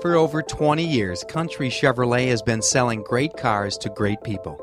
For over 20 years, Country Chevrolet has been selling great cars to great people.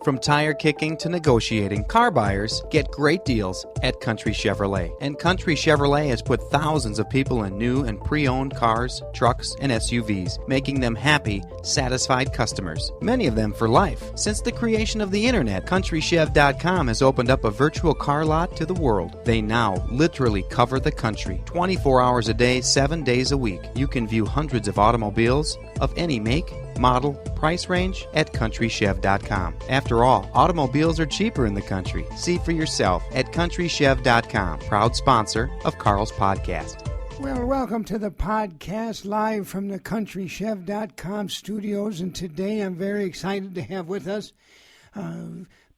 From tire kicking to negotiating, car buyers get great deals at Country Chevrolet. And Country Chevrolet has put thousands of people in new and pre-owned cars, trucks, and SUVs, making them happy, satisfied customers, many of them for life. Since the creation of the internet, CountryChev.com has opened up a virtual car lot to the world. They now literally cover the country, 24 hours a day, 7 days a week. You can view hundreds of automobiles of any make, model, price range at CountryChev.com. After all, automobiles are cheaper in the country. See for yourself at CountryChev.com, proud sponsor of Carl's podcast. Well, welcome to the podcast live from the CountryChev.com studios, and today I'm very excited to have with us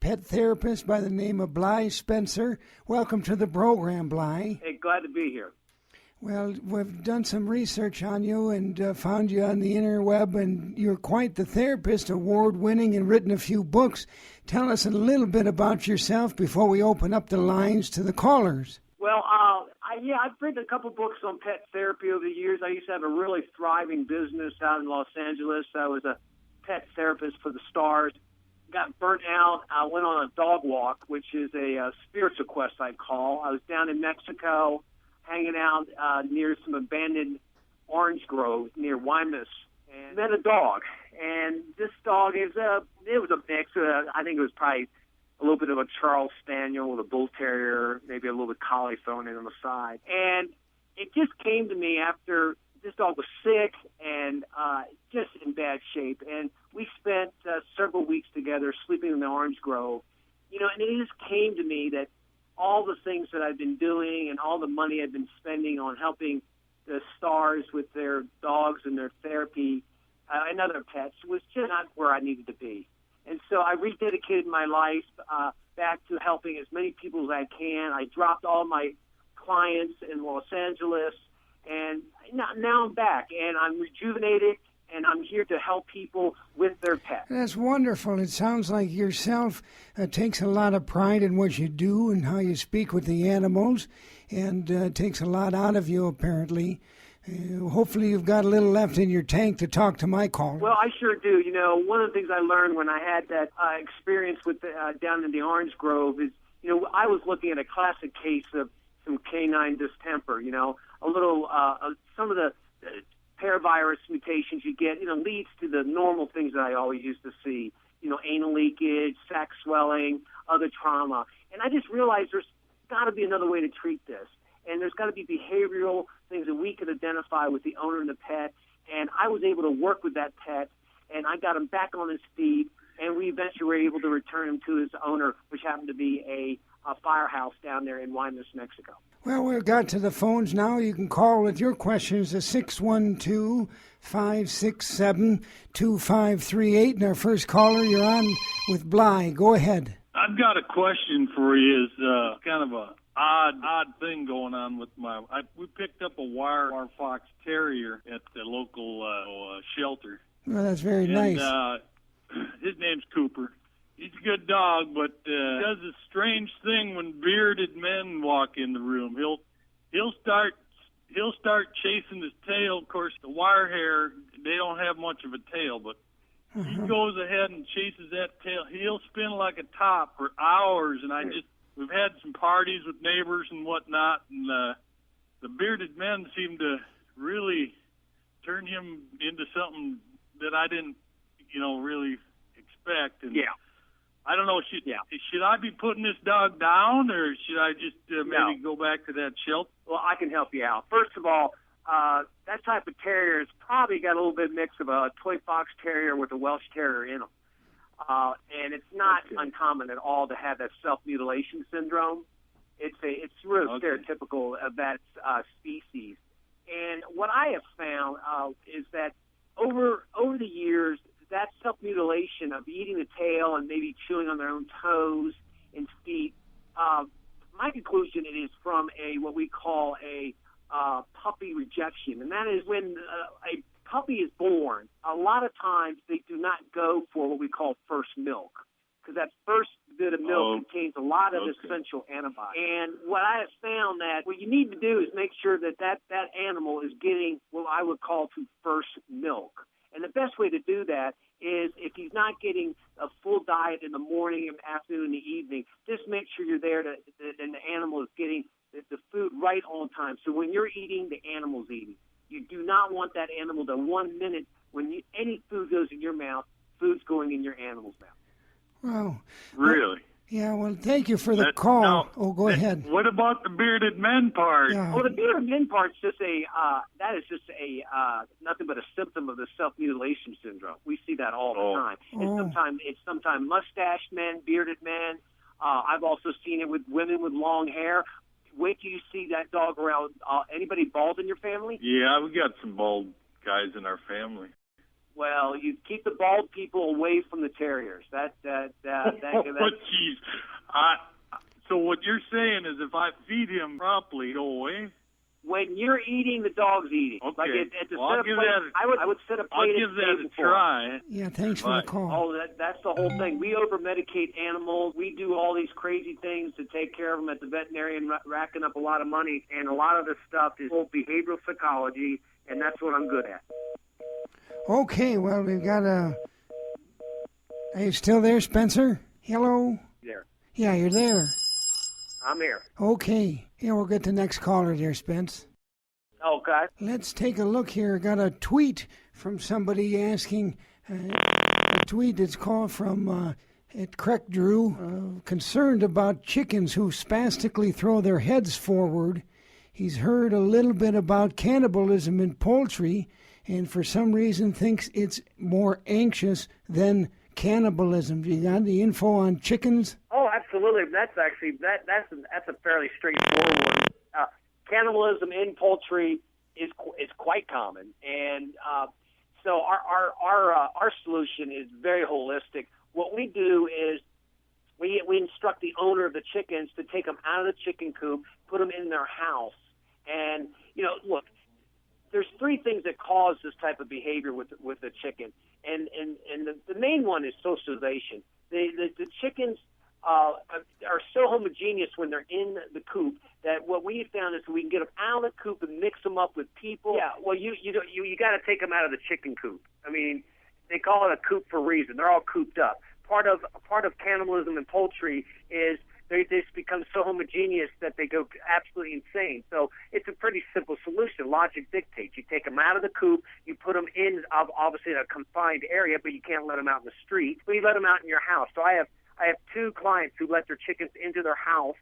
pet therapist by the name of Bly Spencer. Welcome to the program, Bly. Hey, glad to be here. Well, we've done some research on you and found you on the interweb, and you're quite the therapist, award-winning, and written a few books. Tell us a little bit about yourself before we open up the lines to the callers. Well, I've written a couple books on pet therapy over the years. I used to have a really thriving business out in Los Angeles. I was a pet therapist for the stars. Got burnt out. I went on a dog walk, which is a spiritual quest, I call. I was down in Mexico, hanging out near some abandoned orange groves near Guaymas, and met a dog. And this dog it was a mix. I think it was probably a little bit of a Charles Spaniel with a Bull Terrier, maybe a little bit collie thrown in on the side. And it just came to me after this dog was sick and just in bad shape. And we spent several weeks together sleeping in the orange grove. You know, and it just came to me that all the things that I've been doing and all the money I've been spending on helping the stars with their dogs and their therapy and other pets was just not where I needed to be. And so I rededicated my life back to helping as many people as I can. I dropped all my clients in Los Angeles, and now I'm back, and I'm rejuvenated, and I'm here to help people with their pets. That's wonderful. It sounds like yourself takes a lot of pride in what you do and how you speak with the animals, and takes a lot out of you, apparently. Hopefully you've got a little left in your tank to talk to my caller. Well, I sure do. You know, one of the things I learned when I had that experience with down in the orange grove is, you know, I was looking at a classic case of some canine distemper, you know, a little, some of the paravirus mutations you get, you know, leads to the normal things that I always used to see, you know, anal leakage, sac swelling, other trauma. And I just realized there's got to be another way to treat this. And there's got to be behavioral things that we could identify with the owner and the pet. And I was able to work with that pet, and I got him back on his feet, and we eventually were able to return him to his owner, which happened to be a firehouse down there in Guaymas, Mexico. Well, we've got to the phones now. You can call with your questions to 612-567-2538. And our first caller, you're on with Bly. Go ahead. I've got a question for you. It's kind of a odd thing going on with we picked up a wire fox terrier at the local shelter. Well, that's very nice. His name's Cooper. He's a good dog, but does a strange thing when bearded men walk in the room. He'll start chasing his tail. Of course, the wire hair, they don't have much of a tail, but he goes ahead and chases that tail. He'll spin like a top for hours, and we've had some parties with neighbors and whatnot, and the bearded men seem to really turn him into something that I didn't, really expect. And yeah. I don't know, should I be putting this dog down, or should I just maybe go back to that shelter? Well, I can help you out. First of all, that type of terrier has probably got a little bit mix of a toy fox terrier with a Welsh terrier in them. And it's not uncommon at all to have that self-mutilation syndrome. It's really stereotypical of that species. And what I have found is that over the years, that self-mutilation of eating the tail and maybe chewing on their own toes and feet, my conclusion it is from what we call a puppy rejection. And that is when a puppy is born, a lot of times they do not go for what we call first milk, because that first bit of milk contains a lot of essential antibiotics. And what I have found that what you need to do is make sure that animal is getting what I would call to first milk. And the best way to do that is if he's not getting a full diet in the morning, afternoon, and the evening, just make sure you're there and the animal is getting the food right on time. So when you're eating, the animal's eating. You do not want that animal to 1 minute when any food goes in your mouth, food's going in your animal's mouth. Wow. Really? Yeah, well, thank you for the call. Now, go ahead. What about the bearded men part? Yeah. Well, the bearded men part's just nothing but a symptom of the self-mutilation syndrome. We see that all the time. And sometimes mustached men, bearded men. I've also seen it with women with long hair. Wait till you see that dog around. Anybody bald in your family? Yeah, we got some bald guys in our family. Well, you keep the bald people away from the terriers. That jeez. So what you're saying is if I feed him properly, he'll go away? When you're eating, the dog's eating. Okay. Like I would set a plate. I'll give that a try. Yeah, thanks for the call. Oh, that's the whole thing. We over-medicate animals. We do all these crazy things to take care of them at the veterinarian, racking up a lot of money. And a lot of this stuff is behavioral psychology, and that's what I'm good at. Okay, well, we've got Are you still there, Spencer? Hello? There. Yeah, you're there. I'm here. Okay. Yeah, we'll get the next caller there, Spence. Okay. Let's take a look here. Got a tweet from somebody asking, a tweet that's called from at Crack Drew, concerned about chickens who spastically throw their heads forward. He's heard a little bit about cannibalism in poultry, and for some reason thinks it's more anxious than cannibalism. Do you got any info on chickens? Oh, absolutely. That's actually that's a fairly straightforward one. Cannibalism in poultry is quite common, and so our solution is very holistic. What we do is we instruct the owner of the chickens to take them out of the chicken coop, put them in their house, and look. There's three things that cause this type of behavior with the chicken, and the main one is socialization. The chickens are so homogeneous when they're in the coop that what we found is we can get them out of the coop and mix them up with people. Yeah, well, you got to take them out of the chicken coop. I mean, they call it a coop for a reason. They're all cooped up. Part of cannibalism in poultry is they just become so homogeneous that they go absolutely insane. So it's a pretty simple solution. Logic dictates. You take them out of the coop, you put them in, obviously, in a confined area, but you can't let them out in the street. But you let them out in your house. So I have two clients who let their chickens into their house,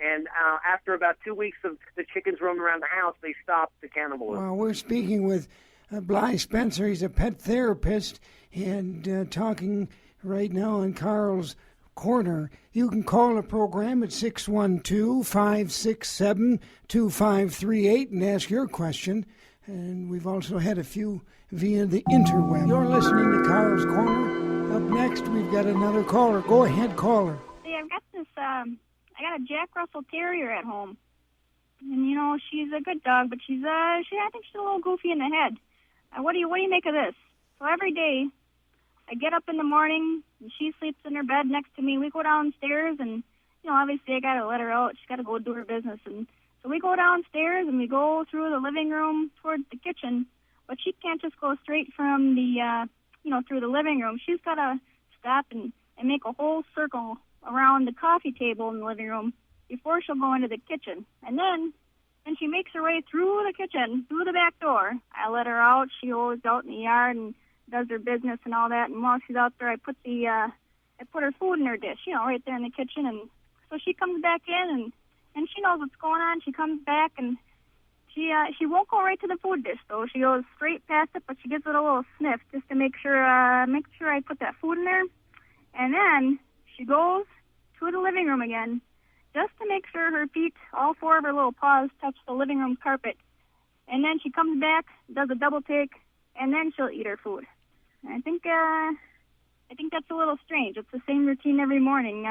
and after about 2 weeks of the chickens roaming around the house, they stop the cannibalism. Well, we're speaking with Bly Spencer. He's a pet therapist, and talking right now on Carl's Corner. You can call the program at 612-567-2538 and ask your question. And we've also had a few via the interweb. You're listening to Carl's Corner. Up next, we've got another caller. Go ahead, caller. See, I've got this, I got a Jack Russell Terrier at home. And, she's a good dog, but I think she's a little goofy in the head. What do you make of this? So every day, I get up in the morning, and she sleeps in her bed next to me. We go downstairs, and, obviously I got to let her out. She's got to go do her business. And so we go downstairs, and we go through the living room towards the kitchen. But she can't just go straight from the, through the living room. She's got to stop and make a whole circle around the coffee table in the living room before she'll go into the kitchen. And then she makes her way through the kitchen, through the back door. I let her out. She goes out in the yard and does her business and all that, and while she's out there, I put her food in her dish, right there in the kitchen, and so she comes back in, and she knows what's going on. She comes back, and she won't go right to the food dish, though. She goes straight past it, but she gives it a little sniff just to make sure I put that food in there, and then she goes to the living room again, just to make sure her feet, all four of her little paws, touch the living room carpet, and then she comes back, does a double take, and then she'll eat her food. I think that's a little strange. It's the same routine every morning.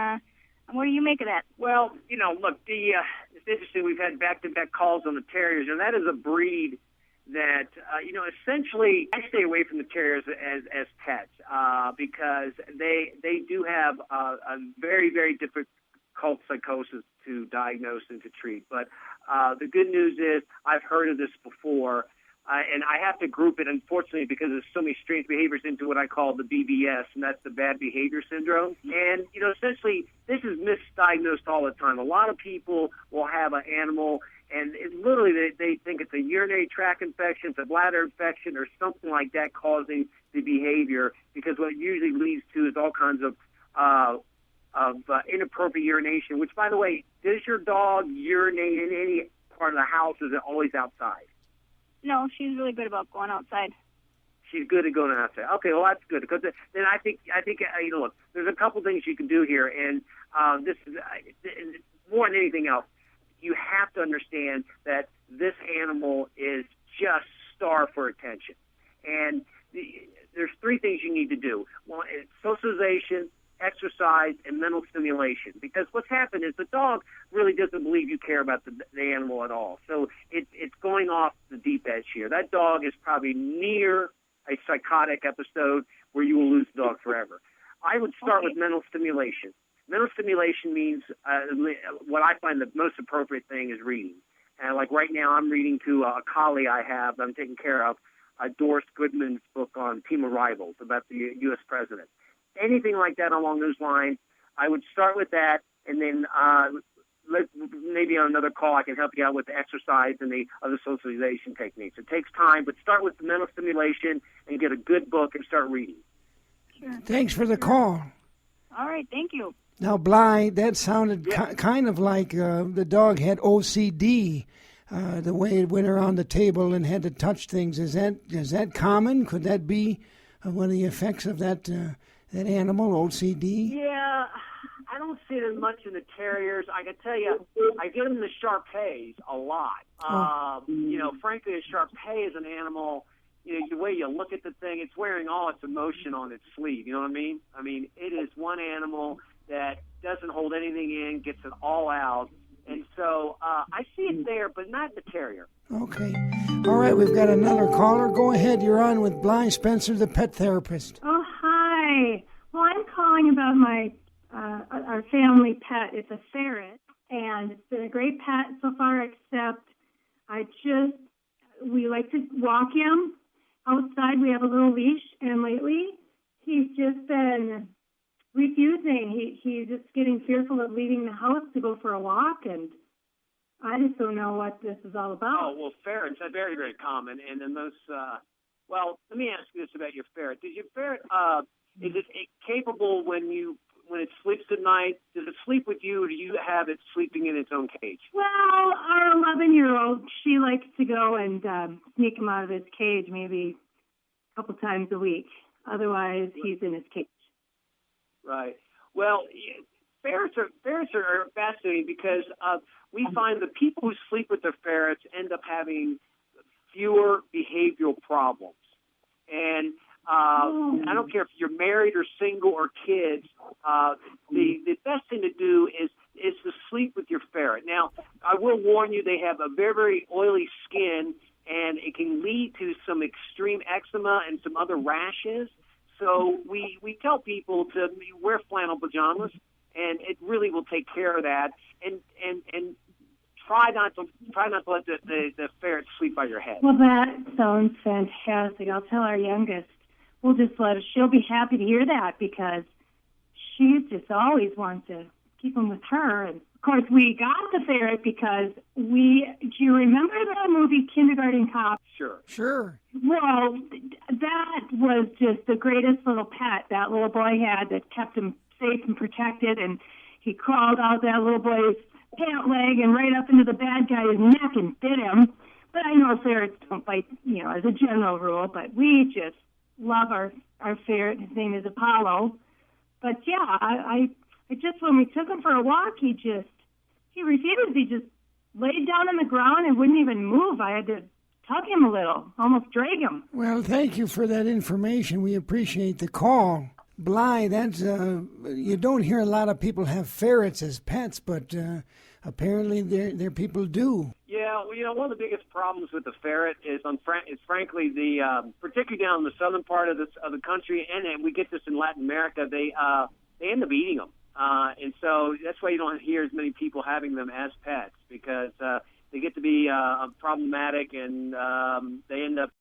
What do you make of that? Well, look, it's interesting. We've had back-to-back calls on the terriers, and that is a breed that essentially, I stay away from the terriers as pets because they do have a very, very difficult psychosis to diagnose and to treat. But the good news is I've heard of this before, and I have to group it, unfortunately, because there's so many strange behaviors into what I call the BBS, and that's the bad behavior syndrome. And, essentially, this is misdiagnosed all the time. A lot of people will have an animal, and literally they think it's a urinary tract infection, it's a bladder infection, or something like that causing the behavior, because what it usually leads to is all kinds of inappropriate urination, which, by the way, does your dog urinate in any part of the house, or is it always outside? No, she's really good about going outside. She's good at going outside. Okay, well, that's good, because then I think look, there's a couple things you can do here, and this is more than anything else, you have to understand that this animal is just starved for attention. And there's three things you need to do. One, it's socialization, exercise, and mental stimulation. Because what's happened is the dog really doesn't believe you care about the animal at all. So it's going off the deep edge here. That dog is probably near a psychotic episode where you will lose the dog forever. I would start with mental stimulation. Mental stimulation means what I find the most appropriate thing is reading. And like right now, I'm reading to a colleague I have that I'm taking care of, Doris Goodman's book on Team of Rivals about the U.S. president. Anything like that along those lines, I would start with that, and then maybe on another call I can help you out with the exercise and the other socialization techniques. It takes time, but start with the mental stimulation and get a good book and start reading. Sure. Thanks for the call. All right, thank you. Now, Bly, that sounded kind of like the dog had OCD, the way it went around the table and had to touch things. Is that common? Could that be one of the effects of that animal, OCD? Yeah, I don't see it as much in the terriers. I can tell you, I get them in the Shar-Peis a lot. Frankly, a Shar-Pei is an animal. The way you look at the thing, it's wearing all its emotion on its sleeve. You know what I mean? I mean, it is one animal that doesn't hold anything in, gets it all out. And so I see it there, but not the terrier. Okay. All right, we've got another caller. Go ahead. You're on with Bly Spencer, the pet therapist. Oh, hi. Well, I'm calling about my our family pet. It's a ferret, and it's been a great pet so far, except we like to walk him outside. We have a little leash, and lately he's just been refusing. He's just getting fearful of leaving the house to go for a walk, and I just don't know what this is all about. Oh, well, ferrets are very, very common, and in those, let me ask you this about your ferret. Does your ferret, is it capable when it sleeps at night? Does it sleep with you, or do you have it sleeping in its own cage? Well, our 11-year-old, she likes to go and sneak him out of his cage maybe a couple times a week. Otherwise, he's in his cage. Right. Well, ferrets are fascinating because we find the people who sleep with their ferrets end up having fewer behavioral problems. And I don't care if you're married or single or kids, the best thing to do is to sleep with your ferret. Now, I will warn you, they have a very, very oily skin, and it can lead to some extreme eczema and some other rashes. So we tell people to wear flannel pajamas, and it really will take care of that. And try not to let the ferret sleep by your head. Well, that sounds fantastic. I'll tell our youngest. We'll just she'll be happy to hear that, because she just always wants to keep him with her. And of course, we got the ferret because do you remember the movie Kindergarten Cop? Sure. Well, that was just the greatest little pet that little boy had that kept him safe and protected, and he crawled out that little boy's pant leg and right up into the bad guy's neck and bit him. But I know ferrets don't bite, as a general rule, but we just love our ferret. His name is Apollo. But yeah, I just, when we took him for a walk, he refused. He just laid down on the ground and wouldn't even move. I had to tug him a little, almost drag him. Well, thank you for that information. We appreciate the call. Bly, that's you don't hear a lot of people have ferrets as pets, but apparently their people do. Yeah, well, one of the biggest problems with the ferret is frankly the particularly down in the southern part of the country, and we get this in Latin America. They end up eating them, and so that's why you don't hear as many people having them as pets, because they get to be problematic, and they end up